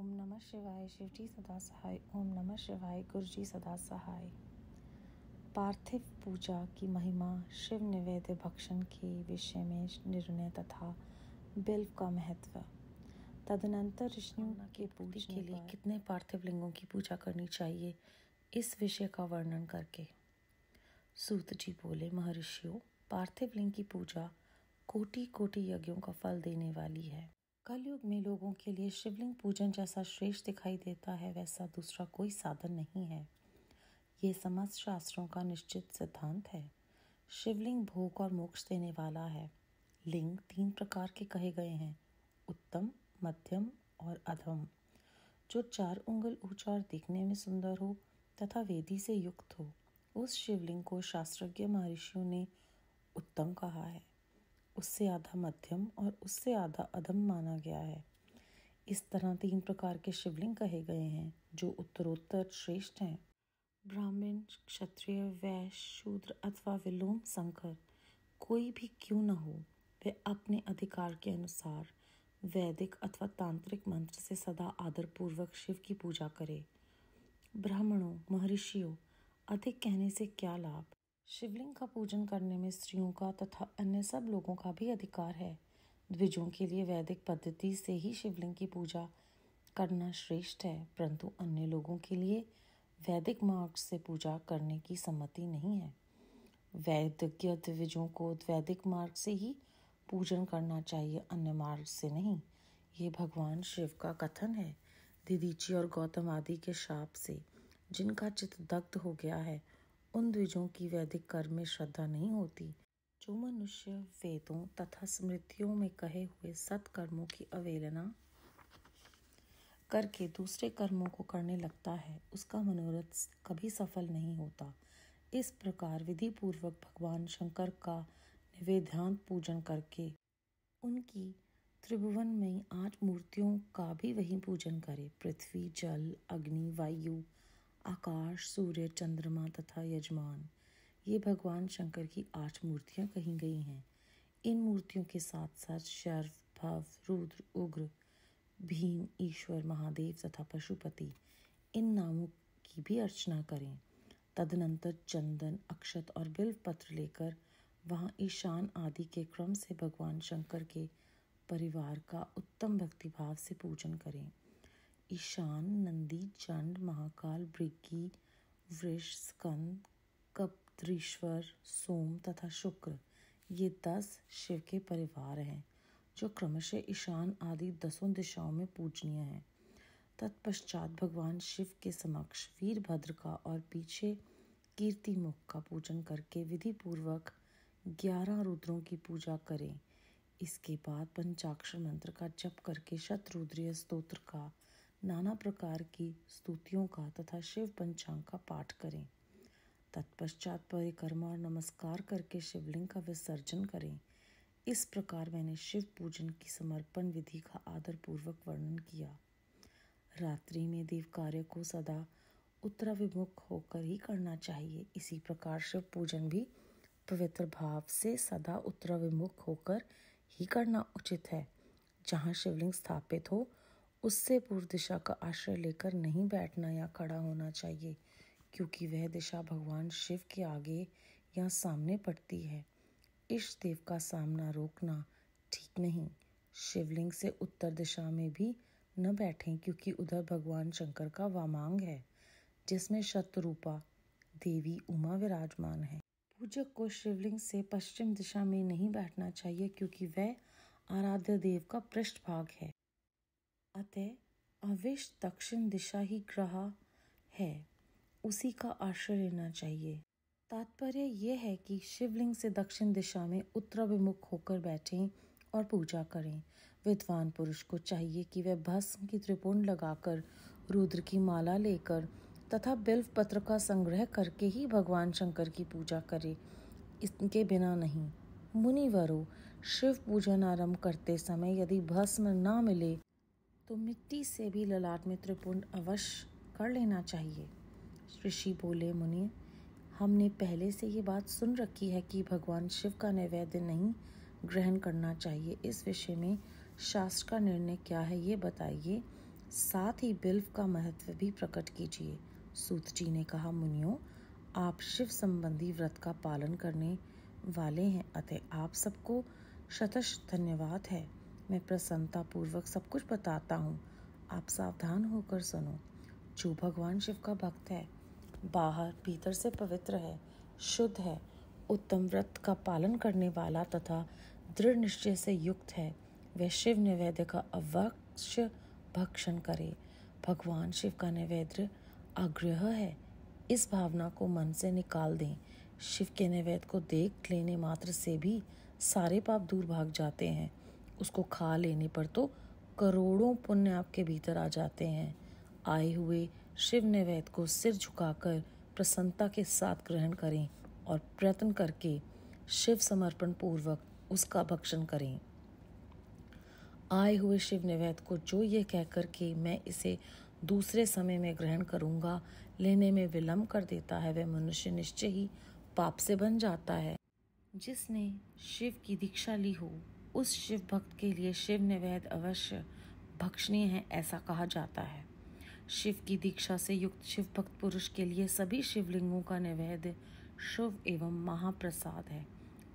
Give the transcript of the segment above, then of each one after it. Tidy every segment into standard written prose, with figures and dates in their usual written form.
ओम नमः शिवाय। शिवजी सदा सहाय। ओम नमः शिवाय। गुरुजी सदा सहाय। पार्थिव पूजा की महिमा, शिव निवेद्य भक्षण के विषय में निर्णय तथा बिल्व का महत्व। तदनंतर ऋषियों के पूजने के लिए कितने पार्थिव लिंगों की पूजा करनी चाहिए, इस विषय का वर्णन करके सूत जी बोले, महर्षियों, पार्थिव लिंग की पूजा कोटि कोटि यज्ञों का फल देने वाली है। कलयुग में लोगों के लिए शिवलिंग पूजन जैसा श्रेष्ठ दिखाई देता है, वैसा दूसरा कोई साधन नहीं है। ये समस्त शास्त्रों का निश्चित सिद्धांत है। शिवलिंग भोग और मोक्ष देने वाला है। लिंग 3 प्रकार के कहे गए हैं, उत्तम, मध्यम और अधम। जो 4 उंगल ऊंचा और दिखने में सुंदर हो तथा वेदी से युक्त हो, उस शिवलिंग को शास्त्रज्ञ महर्षियों ने उत्तम कहा है। उससे आधा मध्यम और उससे आधा अधम माना गया है। इस तरह 3 प्रकार के शिवलिंग कहे गए हैं, जो उत्तरोत्तर श्रेष्ठ हैं। ब्राह्मण, क्षत्रिय, वैश्य, शूद्र अथवा विलोम संकर कोई भी क्यों न हो, वे अपने अधिकार के अनुसार वैदिक अथवा तांत्रिक मंत्र से सदा आदरपूर्वक शिव की पूजा करे। ब्राह्मणों, महर्षियों, अधिक कहने से क्या लाभ। शिवलिंग का पूजन करने में स्त्रियों का तथा अन्य सब लोगों का भी अधिकार है। द्विजों के लिए वैदिक पद्धति से ही शिवलिंग की पूजा करना श्रेष्ठ है, परंतु अन्य लोगों के लिए वैदिक मार्ग से पूजा करने की सम्मति नहीं है। वैदिज्ञ द्विजों को वैदिक मार्ग से ही पूजन करना चाहिए, अन्य मार्ग से नहीं। ये भगवान शिव का कथन है। दीदीची और गौतम आदि के शाप से जिनका चित्त दग्ध हो गया है, उन द्विजों की वैदिक कर्म में श्रद्धा नहीं होती। जो मनुष्य वेदों तथा स्मृतियों में कहे हुए सत्कर्मों की अवहेलना करके दूसरे कर्मों को करने लगता है, उसका मनोरथ कभी सफल नहीं होता। इस प्रकार विधि पूर्वक भगवान शंकर का निवेद्यान्त पूजन करके उनकी त्रिभुवन में 8 मूर्तियों का भी वही पूजन करे। पृथ्वी, जल, अग्नि, वायु, आकाश, सूर्य, चंद्रमा तथा यजमान, ये भगवान शंकर की 8 मूर्तियां कही गई हैं। इन मूर्तियों के साथ साथ शर्व, भव, रुद्र, उग्र, भीम, ईश्वर, महादेव तथा पशुपति, इन नामों की भी अर्चना करें। तदनंतर चंदन, अक्षत और बिल्व पत्र लेकर वहाँ ईशान आदि के क्रम से भगवान शंकर के परिवार का उत्तम भक्तिभाव से पूजन करें। ईशान, नंदी, चंड, महाकाल, भृगि, वृष, स्कंद, कपद्रीश्वर, सोम तथा शुक्र, ये 10 शिव के परिवार हैं, जो क्रमशः ईशान आदि 10 दिशाओं में पूजनीय हैं। तत्पश्चात भगवान शिव के समक्ष वीरभद्र का और पीछे कीर्तिमुख का पूजन करके विधि पूर्वक 11 रुद्रों की पूजा करें। इसके बाद पंचाक्षर मंत्र का जप करके शतरुद्रीय स्तोत्र का, नाना प्रकार की स्तुतियों का तथा शिव पंचांग का पाठ करें। तत्पश्चात परिक्रमा और नमस्कार करके शिवलिंग का विसर्जन करें। इस प्रकार मैंने शिव पूजन की समर्पण विधि का आदर पूर्वक वर्णन किया। रात्रि में देव कार्य को सदा उत्तराभिमुख होकर ही करना चाहिए। इसी प्रकार शिव पूजन भी पवित्र भाव से सदा उत्तराभिमुख होकर ही करना उचित है। जहाँ शिवलिंग स्थापित हो, उससे पूर्व दिशा का आश्रय लेकर नहीं बैठना या खड़ा होना चाहिए, क्योंकि वह दिशा भगवान शिव के आगे या सामने पड़ती है। इष्ट देव का सामना रोकना ठीक नहीं। शिवलिंग से उत्तर दिशा में भी न बैठें, क्योंकि उधर भगवान शंकर का वामांग है, जिसमें शतरूपा देवी उमा विराजमान है। पूजक को शिवलिंग से पश्चिम दिशा में नहीं बैठना चाहिए, क्योंकि वह आराध्य देव का पृष्ठभाग है। अतः अविष्ट दक्षिण दिशा ही ग्रह है, उसी का आश्रय लेना चाहिए। तात्पर्य यह है कि शिवलिंग से दक्षिण दिशा में उत्तराभिमुख होकर बैठें और पूजा करें। विद्वान पुरुष को चाहिए कि वह भस्म की त्रिपुंड लगाकर, रुद्र की माला लेकर तथा बिल्व पत्र का संग्रह करके ही भगवान शंकर की पूजा करे, इसके बिना नहीं। मुनिवरों, शिव पूजन आरंभ करते समय यदि भस्म ना मिले तो मिट्टी से भी ललाट में त्रिपुंड अवश्य कर लेना चाहिए। ऋषि बोले, मुनि, हमने पहले से ये बात सुन रखी है कि भगवान शिव का नैवेद्य नहीं ग्रहण करना चाहिए। इस विषय में शास्त्र का निर्णय क्या है, ये बताइए। साथ ही बिल्व का महत्व भी प्रकट कीजिए। सूत जी ने कहा, मुनियों, आप शिव संबंधी व्रत का पालन करने वाले हैं, अतः आप सबको शतश धन्यवाद है। मैं प्रसन्नता पूर्वक सब कुछ बताता हूँ, आप सावधान होकर सुनो। जो भगवान शिव का भक्त है, बाहर भीतर से पवित्र है, शुद्ध है, उत्तम व्रत का पालन करने वाला तथा दृढ़ निश्चय से युक्त है, वह शिव नैवेद्य का अवश्य भक्षण करे। भगवान शिव का नैवेद्य आग्रह है, इस भावना को मन से निकाल दें। शिव के नैवेद्य को देख लेने मात्र से भी सारे पाप दूर भाग जाते हैं। उसको खा लेने पर तो करोड़ों पुण्य आपके भीतर आ जाते हैं। आए हुए शिव नैवेद्य को सिर झुकाकर प्रसन्नता के साथ ग्रहण करें और प्रयत्न करके शिव समर्पण पूर्वक उसका भक्षण करें। आए हुए शिव नैवेद्य को जो ये कहकर कि मैं इसे दूसरे समय में ग्रहण करूंगा लेने में विलंब कर देता है, वह मनुष्य निश्चय ही पाप से बन जाता है। जिसने शिव की दीक्षा ली हो, उस शिव भक्त के लिए शिव नैवेद्य अवश्य भक्षणीय है, ऐसा कहा जाता है। शिव की दीक्षा से युक्त शिव भक्त पुरुष के लिए सभी शिवलिंगों का नैवेद्य शुभ एवं महाप्रसाद है,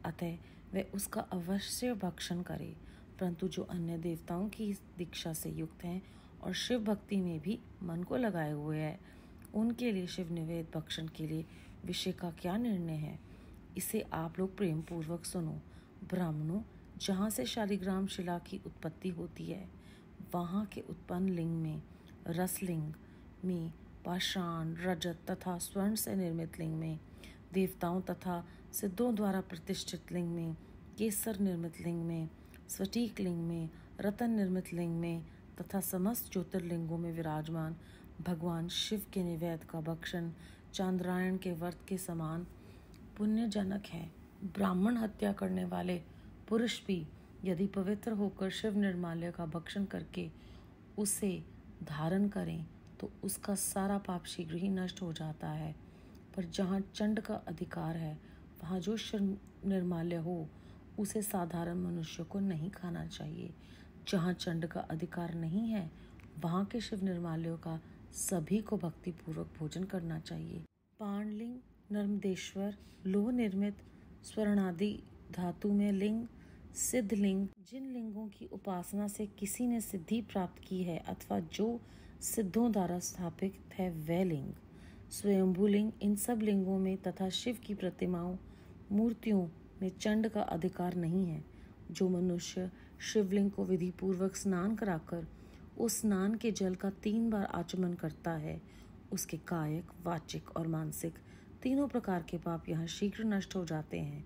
अतः वह उसका अवश्य भक्षण करे। परंतु जो अन्य देवताओं की दीक्षा से युक्त हैं और शिव भक्ति में भी मन को लगाए हुए हैं, उनके लिए शिव नैवेद्य भक्षण के लिए विषय का क्या निर्णय है, इसे आप लोग प्रेम पूर्वक सुनो। ब्राह्मणों, जहाँ से शालिग्राम शिला की उत्पत्ति होती है, वहाँ के उत्पन्न लिंग में, रसलिंग में, पाषाण, रजत तथा स्वर्ण से निर्मित लिंग में, देवताओं तथा सिद्धों द्वारा प्रतिष्ठित लिंग में, केसर निर्मित लिंग में, स्फटिक लिंग में, रतन निर्मित लिंग में तथा समस्त ज्योतिर्लिंगों में विराजमान भगवान शिव के नैवेद्य का भक्षण चांद्रायण के व्रत के समान पुण्यजनक है। ब्राह्मण हत्या करने वाले पुरुष भी यदि पवित्र होकर शिव निर्माल्य का भक्षण करके उसे धारण करें तो उसका सारा पाप शीघ्र ही नष्ट हो जाता है। पर जहाँ चंड का अधिकार है, वहाँ जो शिव निर्माल्य हो उसे साधारण मनुष्य को नहीं खाना चाहिए। जहाँ चंड का अधिकार नहीं है, वहाँ के शिव निर्माल्यों का सभी को भक्तिपूर्वक भोजन करना चाहिए। पाणलिंग, नर्मदेश्वर, लोह निर्मित स्वर्णादि धातु में लिंग, सिद्धलिंग, जिन लिंगों की उपासना से किसी ने सिद्धि प्राप्त की है अथवा जो सिद्धों द्वारा स्थापित है, वह लिंग, स्वयंभू लिंग, इन सब लिंगों में तथा शिव की प्रतिमाओं, मूर्तियों में चंड का अधिकार नहीं है। जो मनुष्य शिवलिंग को विधि पूर्वक स्नान कराकर उस स्नान के जल का 3 बार आचमन करता है, उसके कायिक, वाचिक और मानसिक तीनों प्रकार के पाप यहाँ शीघ्र नष्ट हो जाते हैं।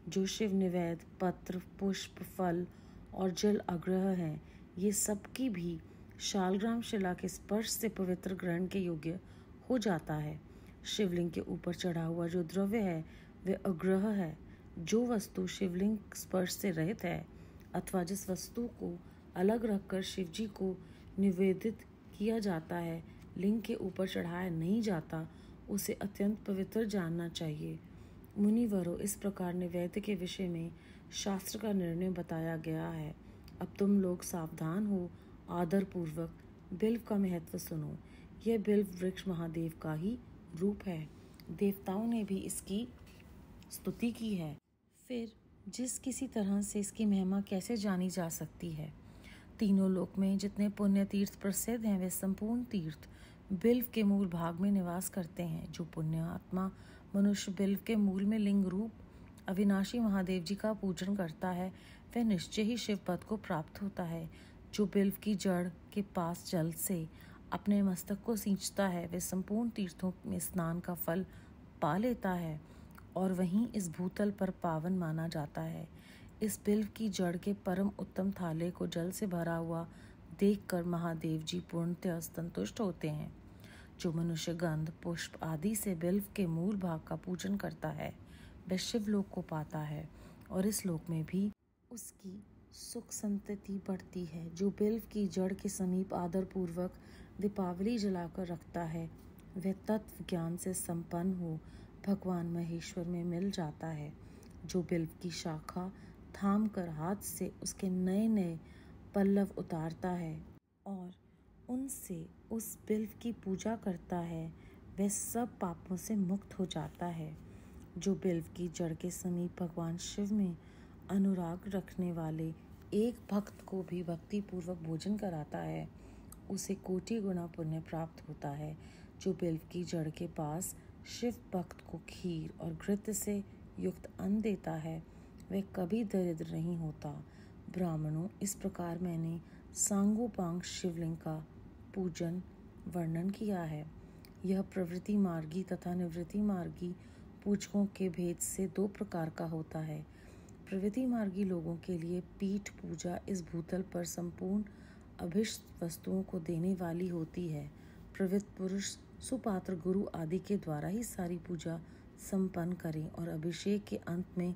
जो शिव निवेद, पत्र, पुष्प, फल और जल आग्रह हैं, ये सबकी भी शालग्राम शिला के स्पर्श से पवित्र ग्रहण के योग्य हो जाता है। शिवलिंग के ऊपर चढ़ा हुआ जो द्रव्य है वह अग्रह है। जो वस्तु शिवलिंग स्पर्श से रहित है अथवा जिस वस्तु को अलग रखकर शिवजी को निवेदित किया जाता है, लिंग के ऊपर चढ़ाया नहीं जाता, उसे अत्यंत पवित्र जानना चाहिए। मुनिवरों, इस प्रकार निवेद्य के विषय में शास्त्र का निर्णय बताया गया है। अब तुम लोग सावधान हो, आदर पूर्वक बिल्व का महत्व सुनो। यह बिल्व वृक्ष महादेव का ही रूप है। देवताओं ने भी इसकी स्तुति की है। फिर जिस किसी तरह से इसकी महिमा कैसे जानी जा सकती है? तीनों लोक में जितने पुण्य तीर्थ प्रसिद्ध हैं, वे संपूर्ण तीर्थ बिल्व के मूल भाग में निवास करते हैं। जो पुण्य आत्मा मनुष्य बिल्व के मूल में लिंग रूप अविनाशी महादेव जी का पूजन करता है, वह निश्चय ही शिव पद को प्राप्त होता है। जो बिल्व की जड़ के पास जल से अपने मस्तक को सींचता है, वह संपूर्ण तीर्थों में स्नान का फल पा लेता है और वहीं इस भूतल पर पावन माना जाता है। इस बिल्व की जड़ के परम उत्तम थाले को जल से भरा हुआ देखकर महादेव जी पूर्णतः संतुष्ट होते हैं। जो मनुष्य गंध, पुष्प आदि से बिल्व के मूल भाग का पूजन करता है, वह शिवलोक को पाता है और इस लोक में भी उसकी सुख संतति बढ़ती है। जो बिल्व की जड़ के समीप आदर पूर्वक दीपावली जलाकर रखता है, वह तत्व ज्ञान से संपन्न हो भगवान महेश्वर में मिल जाता है। जो बिल्व की शाखा थाम कर हाथ से उसके नए नए पल्लव उतारता है और उनसे उस बिल्व की पूजा करता है वह सब पापों से मुक्त हो जाता है। जो बिल्व की जड़ के समीप भगवान शिव में अनुराग रखने वाले एक भक्त को भी भक्तिपूर्वक भोजन कराता है उसे कोटि गुना पुण्य प्राप्त होता है। जो बिल्व की जड़ के पास शिव भक्त को खीर और घृत से युक्त अन्न देता है वह कभी दरिद्र नहीं होता। ब्राह्मणों, इस प्रकार मैंने सांगोपांग शिवलिंग का पूजन वर्णन किया है। यह प्रवृत्ति मार्गी तथा निवृत्ति मार्गी पूजकों के भेद से दो प्रकार का होता है। प्रवृत्ति मार्गी लोगों के लिए पीठ पूजा इस भूतल पर संपूर्ण अभिष्ट वस्तुओं को देने वाली होती है। प्रवृत्त पुरुष सुपात्र गुरु आदि के द्वारा ही सारी पूजा संपन्न करें और अभिषेक के अंत में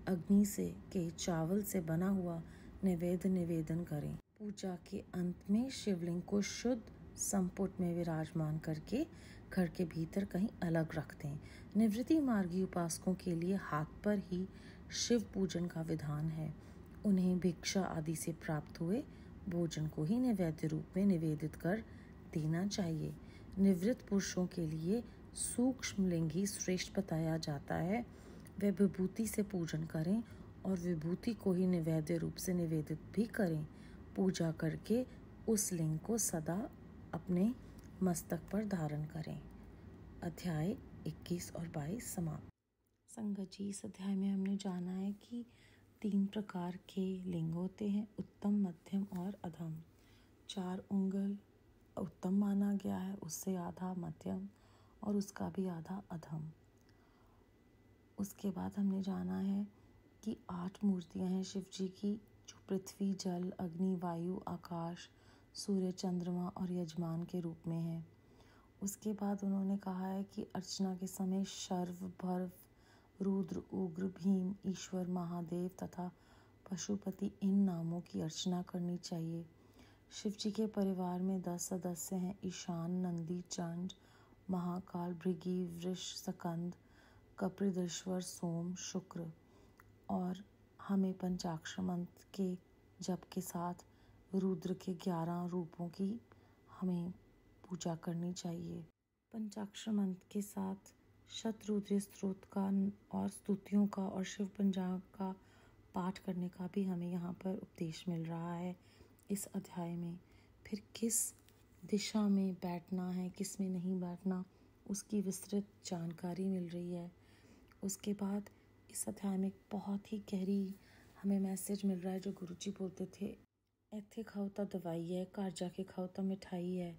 अग्नि से के चावल से बना हुआ नैवेद्य निवेदन करें। पूजा के अंत में शिवलिंग को शुद्ध संपुट में विराजमान करके घर के भीतर कहीं अलग रख दें। निवृत्ति मार्गी उपासकों के लिए हाथ पर ही शिव पूजन का विधान है। उन्हें भिक्षा आदि से प्राप्त हुए भोजन को ही नैवेद्य रूप में निवेदित कर देना चाहिए। निवृत्त पुरुषों के लिए सूक्ष्म लिंग ही श्रेष्ठ बताया जाता है। वे विभूति से पूजन करें और विभूति को ही नैवेद्य रूप से निवेदित भी करें। पूजा करके उस लिंग को सदा अपने मस्तक पर धारण करें। अध्याय 21 और 22 समाप्त। संगत जी, इस अध्याय में हमने जाना है कि 3 प्रकार के लिंग होते हैं, उत्तम, मध्यम और अधम। 4 उंगल उत्तम माना गया है, उससे आधा मध्यम और उसका भी आधा अधम। उसके बाद हमने जाना है कि 8 मूर्तियां हैं शिव जी की, जो पृथ्वी, जल, अग्नि, वायु, आकाश, सूर्य, चंद्रमा और यजमान के रूप में है। उसके बाद उन्होंने कहा है कि अर्चना के समय शर्व, भर्व, रुद्र, उग्र, भीम, ईश्वर, महादेव तथा पशुपति इन नामों की अर्चना करनी चाहिए। शिव जी के परिवार में 10 सदस्य हैं, ईशान, नंदी, चंड, महाकाल, भृगि, वृष, स्कंद, कपिलश्वर, सोम, शुक्र। और हमें पंचाक्षर मंत्र के जप के साथ रुद्र के 11 रूपों की हमें पूजा करनी चाहिए। पंचाक्षर मंत्र के साथ शतरुद्र स्तोत्र का और स्तुतियों का और शिव पंचांग का पाठ करने का भी हमें यहाँ पर उपदेश मिल रहा है इस अध्याय में। फिर किस दिशा में बैठना है, किस में नहीं बैठना, उसकी विस्तृत जानकारी मिल रही है। उसके बाद इस अध्याय में एक बहुत ही गहरी हमें मैसेज मिल रहा है जो गुरुजी बोलते थे, ऐथे खाओ ता दवाई है, घर जाके खाओ ता मिठाई है।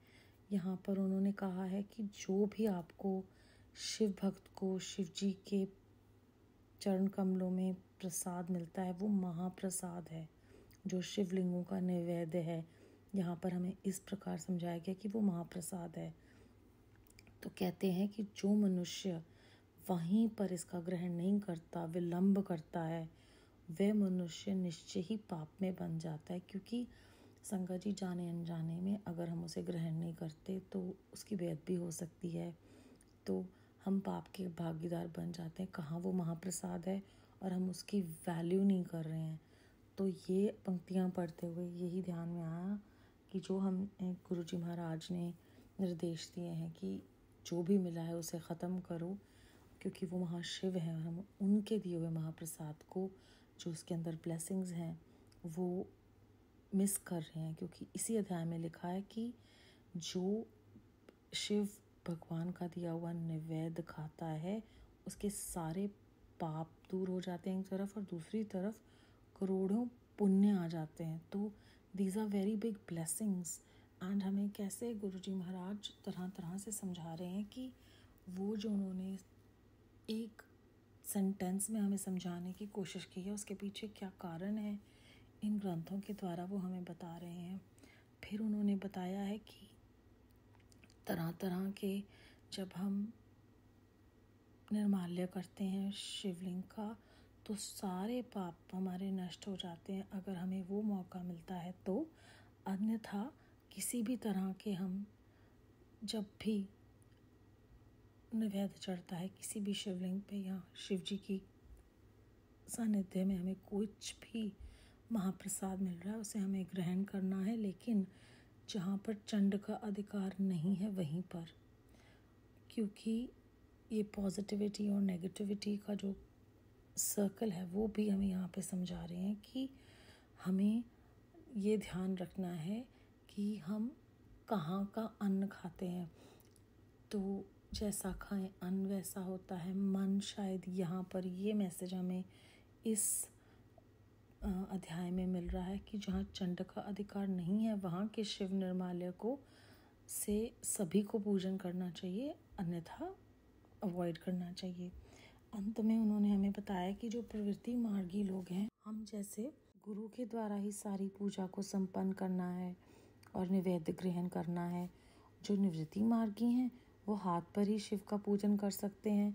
यहाँ पर उन्होंने कहा है कि जो भी आपको शिव भक्त को शिव जी के चरण कमलों में प्रसाद मिलता है वो महाप्रसाद है, जो शिवलिंगों का नैवेद्य है। यहाँ पर हमें इस प्रकार समझाया गया कि वो महाप्रसाद है। तो कहते हैं कि जो मनुष्य वहीं पर इसका ग्रहण नहीं करता, विलंब करता है, वह मनुष्य निश्चय ही पाप में बन जाता है। क्योंकि संगत जी, जाने अनजाने में अगर हम उसे ग्रहण नहीं करते तो उसकी बेअदबी हो सकती है, तो हम पाप के भागीदार बन जाते हैं। कहाँ वो महाप्रसाद है और हम उसकी वैल्यू नहीं कर रहे हैं। तो ये पंक्तियाँ पढ़ते हुए यही ध्यान में आया कि जो हम गुरुजी महाराज ने निर्देश दिए हैं कि जो भी मिला है उसे ख़त्म करो, क्योंकि वो महाशिव हैं और हम उनके दिए हुए महाप्रसाद को, जो उसके अंदर ब्लेसिंग्स हैं, वो मिस कर रहे हैं। क्योंकि इसी अध्याय में लिखा है कि जो शिव भगवान का दिया हुआ नैवेद्य खाता है उसके सारे पाप दूर हो जाते हैं एक तरफ, और दूसरी तरफ करोड़ों पुण्य आ जाते हैं। तो these are very big blessings. And हमें कैसे गुरुजी महाराज तरह तरह से समझा रहे हैं कि वो जो उन्होंने एक सेंटेंस में हमें समझाने की कोशिश की है उसके पीछे क्या कारण है, इन ग्रंथों के द्वारा वो हमें बता रहे हैं। फिर उन्होंने बताया है कि तरह तरह के जब हम निर्माल्य करते हैं शिवलिंग का तो सारे पाप हमारे नष्ट हो जाते हैं, अगर हमें वो मौका मिलता है तो। अन्यथा किसी भी तरह के हम जब भी नैवेद्य चढ़ता है किसी भी शिवलिंग पे या शिव जी की सानिध्य में हमें कुछ भी महाप्रसाद मिल रहा है उसे हमें ग्रहण करना है, लेकिन जहाँ पर चंड का अधिकार नहीं है वहीं पर, क्योंकि ये पॉजिटिविटी और नेगेटिविटी का जो सर्कल है वो भी हमें यहाँ पे समझा रहे हैं कि हमें ये ध्यान रखना है कि हम कहाँ का अन्न खाते हैं। तो जैसा खाएं अन्न वैसा होता है मन। शायद यहाँ पर ये मैसेज हमें इस अध्याय में मिल रहा है कि जहाँ चंड का अधिकार नहीं है वहाँ के शिव निर्माल्य को से सभी को पूजन करना चाहिए, अन्यथा अवॉइड करना चाहिए। अंत में उन्होंने हमें बताया कि जो प्रवृत्ति मार्गी लोग हैं, हम जैसे गुरु के द्वारा ही सारी पूजा को संपन्न करना है और निवेद्य ग्रहण करना है। जो निवृत्ति मार्गी हैं वो हाथ पर ही शिव का पूजन कर सकते हैं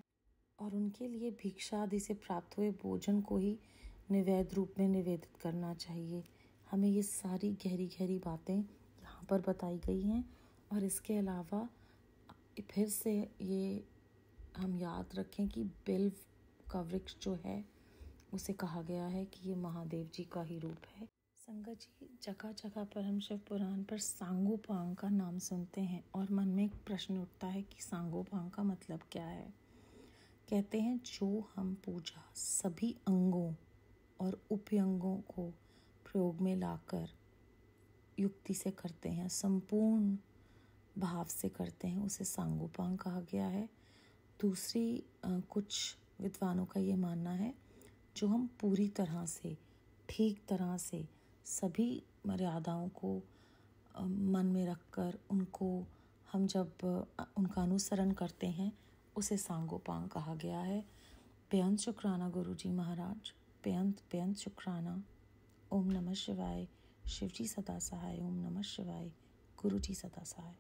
और उनके लिए भिक्षा आदि से प्राप्त हुए भोजन को ही निवेद रूप में निवेदित करना चाहिए। हमें ये सारी गहरी गहरी बातें यहाँ पर बताई गई हैं। और इसके अलावा फिर से ये हम याद रखें कि बिल्व का वृक्ष जो है उसे कहा गया है कि ये महादेव जी का ही रूप है। संगत जी, जगह जगह पर हम शिव पुराण पर सांगोपांग का नाम सुनते हैं और मन में एक प्रश्न उठता है कि सांगोपांग का मतलब क्या है। कहते हैं जो हम पूजा सभी अंगों और उपयंगों को प्रयोग में लाकर युक्ति से करते हैं, संपूर्ण भाव से करते हैं, उसे सांगोपांग कहा गया है। दूसरी कुछ विद्वानों का ये मानना है जो हम पूरी तरह से ठीक तरह से सभी मर्यादाओं को मन में रखकर उनको हम जब उनका अनुसरण करते हैं उसे सांगोपांग कहा गया है। बेअंत शुक्राना गुरु जी महाराज, बेअंत शुक्राना। ओम नमः शिवाय। शिव जी सदा सहाय। ओम नमः शिवाय। गुरु जी सदा सहाय।